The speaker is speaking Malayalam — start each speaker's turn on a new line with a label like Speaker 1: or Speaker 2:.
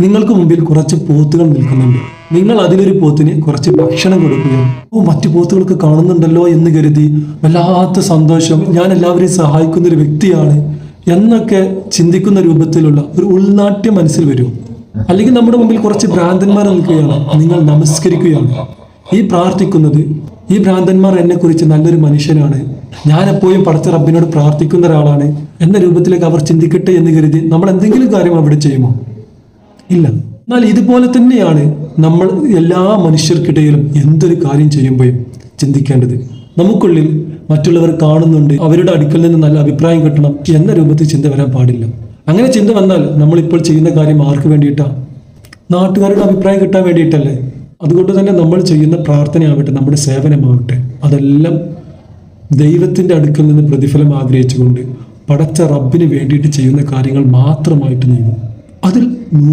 Speaker 1: നിങ്ങൾക്ക് മുമ്പിൽ കുറച്ച് പോത്തുകൾ നിൽക്കുന്നുണ്ട്. നിങ്ങൾ അതിലൊരു പോത്തിന് കുറച്ച് ഭക്ഷണം കൊടുക്കുകയാണ്. മറ്റു പോത്തുകൾക്ക് കാണുന്നുണ്ടല്ലോ എന്ന് കരുതി വല്ലാത്ത സന്തോഷം, ഞാൻ എല്ലാവരെയും സഹായിക്കുന്ന ഒരു വ്യക്തിയാണ് എന്നൊക്കെ ചിന്തിക്കുന്ന രൂപത്തിലുള്ള ഒരു ഉൾനാട്യം മനസ്സിൽ വരും. അല്ലെങ്കിൽ നമ്മുടെ മുമ്പിൽ കുറച്ച് ഭ്രാന്തന്മാർ നിൽക്കുകയാണ്, നിങ്ങൾ നമസ്കരിക്കുകയാണ്. ഈ പ്രാർത്ഥിക്കുന്നത്, ഈ ഭ്രാന്തന്മാർ എന്നെ കുറിച്ച് നല്ലൊരു മനുഷ്യനാണ്, ഞാൻ എപ്പോഴും പടച്ച റബ്ബിനോട് പ്രാർത്ഥിക്കുന്ന ഒരാളാണ് എന്ന രൂപത്തിലേക്ക് അവർ ചിന്തിക്കട്ടെ എന്ന് കരുതി നമ്മൾ എന്തെങ്കിലും കാര്യം അവിടെ ചെയ്യുമോ? ഇല്ല. എന്നാൽ ഇതുപോലെ തന്നെയാണ് നമ്മൾ എല്ലാ മനുഷ്യർക്കിടയിലും എന്തൊരു കാര്യം ചെയ്യുമ്പോഴും ചിന്തിക്കേണ്ടത്. നമുക്കുള്ളിൽ മറ്റുള്ളവർ കാണുന്നുണ്ട്, അവരുടെ അടുക്കൽ നിന്ന് നല്ല അഭിപ്രായം കിട്ടണം എന്ന രൂപത്തിൽ ചിന്ത വരാൻ പാടില്ല. അങ്ങനെ ചിന്ത വന്നാൽ നമ്മളിപ്പോൾ ചെയ്യുന്ന കാര്യം ആർക്ക് വേണ്ടിയിട്ടാ? നാട്ടുകാരുടെ അഭിപ്രായം കിട്ടാൻ വേണ്ടിയിട്ടല്ലേ? അതുകൊണ്ട് തന്നെ നമ്മൾ ചെയ്യുന്ന പ്രാർത്ഥനയാവട്ടെ, നമ്മുടെ സേവനമാവട്ടെ, അതെല്ലാം ദൈവത്തിൻ്റെ അടുക്കൽ നിന്ന് പ്രതിഫലം ആഗ്രഹിച്ചുകൊണ്ട് പടച്ച റബ്ബിന് വേണ്ടിയിട്ട് ചെയ്യുന്ന കാര്യങ്ങൾ മാത്രമായിട്ട് നീങ്ങും.